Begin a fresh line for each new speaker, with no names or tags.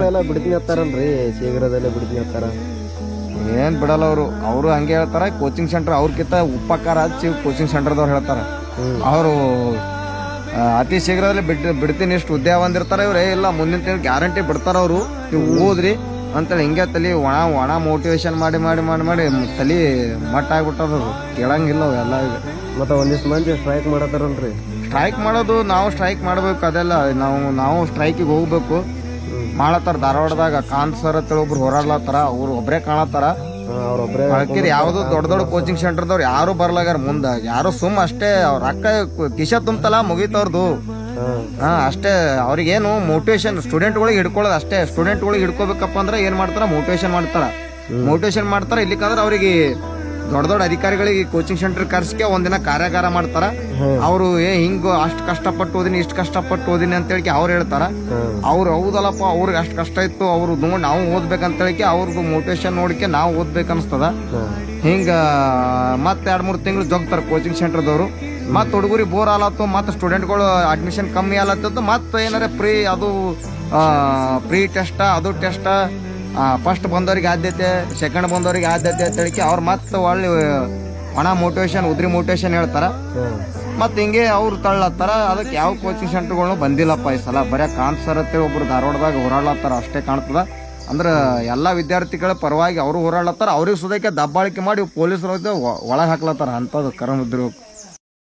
ಎಲ್ಲ ಬಿಡ್ತೀನಿ ಹತ್ತಾರಲ್ರಿ, ಶೀಘ್ರದಲ್ಲೇ ಬಿಡ್ತೀನಿ ಹತ್ತಾರ.
ಏನು ಬಿಡಲ್ಲ ಅವರು ಹಂಗೆ ಹೇಳ್ತಾರೆ. ಕೋಚಿಂಗ್ ಸೆಂಟರ್ ಅವ್ರಕ್ಕಿಂತ ಉಪಕಾರ ಕೋಚಿಂಗ್ ಸೆಂಟರ್ದವ್ರು ಹೇಳ್ತಾರೆ. ಅವರು ಅತಿ ಶೀಘ್ರದಲ್ಲಿ ಬಿಡ್ತೀನಿ ಇಷ್ಟು ಉದ್ಯೋಗ ಬಂದಿರ್ತಾರೆ. ಇವ್ರು ಇಲ್ಲ ಮುಂದಿನ ತಿಂಗಳು ಗ್ಯಾರಂಟಿ ಬಿಡ್ತಾರ ಅವರು, ನೀವು ಓದ್ರಿ ಅಂತೇಳಿ ಹಿಂಗೆ ತಲೆ ಒಣ ಮೋಟಿವೇಶನ್ ಮಾಡಿ ಮಾಡಿ ಮಾಡಿ ಮಾಡಿ ತಲೆ ಮಟ್ಟ ಆಗ್ಬಿಟ್ಟದ. ಕೇಳಂಗಿಲ್ಲ ಅವೆಲ್ಲ. ಈಗ
ಮತ್ತೆ ಒಂದಿಷ್ಟು ಮಂದಿ ಸ್ಟ್ರೈಕ್ ಮಾಡತ್ತಾರಲ್ರಿ.
ಸ್ಟ್ರೈಕ್ ಮಾಡೋದು ನಾವು ಸ್ಟ್ರೈಕ್ ಮಾಡ್ಬೇಕು, ಅದೆಲ್ಲ ನಾವು ಸ್ಟ್ರೈಕಿಗೆ ಹೋಗ್ಬೇಕು ಮಾಡತ್ತಾರ. ಧಾರವಾಡದಾಗ ಕಾಂತ್ ಸರ್ ಅಂತೇಳಿ ಒಬ್ರು ಹೋರಾಡ್ಲತ್ತಾರ, ಅವ್ರು ಒಬ್ರೇ ಕಾಣತ್ತಾರ.
ಅವ್ರೊಬ್ರೇ
ಯಾವ್ದು ದೊಡ್ಡ ದೊಡ್ಡ ಕೋಚಿಂಗ್ ಸೆಂಟರ್ದವ್ರು ಯಾರು ಬರ್ಲಾಗ್ಯಾರ ಮುಂದ. ಯಾರು ಸುಮ್ ಅಷ್ಟೇ ಅವ್ರ ಅಕ್ಕ ಕಿಶ ತುಂಬತಲ್ಲ ಮುಗೀತವ್ರದು. ಅಷ್ಟೇ. ಅವ್ರಿಗೇನು ಮೋಟಿವೇಶನ್ ಸ್ಟೂಡೆಂಟ್ಗಳಿಗೆ ಹಿಡ್ಕೊಳ್ಳೋದು ಅಷ್ಟೇ. ಸ್ಟೂಡೆಂಟ್ಗಳಿಗೆ ಹಿಡ್ಕೋಬೇಕಪ್ಪ ಅಂದ್ರೆ ಏನ್ ಮಾಡ್ತಾರ, ಮೋಟಿವೇಶನ್ ಮಾಡ್ತಾರ. ಇಲ್ಲಿಕಂದ್ರೆ ಅವ್ರಿಗೆ ದೊಡ್ಡ ದೊಡ್ಡ ಅಧಿಕಾರಿಗಳಿಗೆ ಕೋಚಿಂಗ್ ಸೆಂಟರ್ ಕರ್ಸ್ಕೆ ಒಂದಿನ ಕಾರ್ಯಾಗಾರ ಮಾಡ್ತಾರ. ಅವರು ಹಿಂಗ ಅಷ್ಟು ಕಷ್ಟಪಟ್ಟು ಓದಿನಿ ಇಷ್ಟು ಕಷ್ಟಪಟ್ಟು ಓದಿನಿ ಅಂತ ಹೇಳಿ ಅವ್ರು ಹೇಳ್ತಾರ. ಅವ್ರು ಹೌದಲ್ಲಪ್ಪ ಅವ್ರಿಗೆ ಅಷ್ಟು ಕಷ್ಟ ಇತ್ತು, ಅವ್ರು ನೋಡಿ ನಾವು ಓದ್ಬೇಕಂತ ಹೇಳಿ ಅವ್ರದ್ದು ಮೋಟಿವೇಶನ್ ನೋಡಿಕೆ ನಾವು ಓದ್ಬೇಕನ್ಸ್ತದ. ಹಿಂಗ ಮತ್ತೆ 2-3 ತಿಂಗಳು ಜೋಗ್ತಾರ ಕೋಚಿಂಗ್ ಸೆಂಟರ್ದವ್ರು. ಮತ್ ಹುಡುಗರಿ ಬೋರ್ ಆಲತ್ತು, ಮತ್ ಸ್ಟೂಡೆಂಟ್ಗಳು ಅಡ್ಮಿಷನ್ ಕಮ್ಮಿ ಆಲತ್ತ, ಮತ್ ಏನಾರ ಪ್ರೀ ಟೆಸ್ಟ್ ಅದು ಟೆಸ್ಟ್, ಫಸ್ಟ್ ಬಂದವ್ರಿಗೆ ಆದ್ಯತೆ, ಸೆಕೆಂಡ್ ಬಂದವ್ರಿಗೆ ಆದ್ಯತೆ ಅಂತ ಹೇಳಿ ಅವ್ರು ಮತ್ತೆ ಒಳ್ಳೆ ಒಣ ಮೋಟಿವೇಶನ್ ಉದ್ರಿ ಮೋಟಿವೇಶನ್ ಹೇಳ್ತಾರ. ಮತ್ ಹಿಂಗೆ ಅವ್ರು ತಳ್ಳತ್ತಾರ. ಅದಕ್ಕೆ ಯಾವ ಕೋಚಿಂಗ್ ಸೆಂಟರ್ಗಳು ಬಂದಿಲ್ಲಪ್ಪ ಈ ಸಲ. ಬರೀ ಕಾಂತ್ ಸರ್ ಅಂತೇಳಿ ಒಬ್ರು ಧಾರವಾಡದಾಗ ಹೋರಾಡ್ಲತ್ತಾರ ಅಷ್ಟೇ ಕಾಣ್ತದ. ಅಂದ್ರೆ ಎಲ್ಲಾ ವಿದ್ಯಾರ್ಥಿಗಳ ಪರವಾಗಿ ಅವರು ಹೋರಾಡ್ಲತ್ತಾರ. ಅವ್ರಿಗೆ ಸುದಕ್ಕೆ ದಬ್ಬಾಳಿಕೆ ಮಾಡಿ ಪೊಲೀಸರು ಒಳಗೆ ಹಾಕ್ಲತ್ತಾರ. ಅಂತದ್ ಕರಮ್ ಇದ್ರು.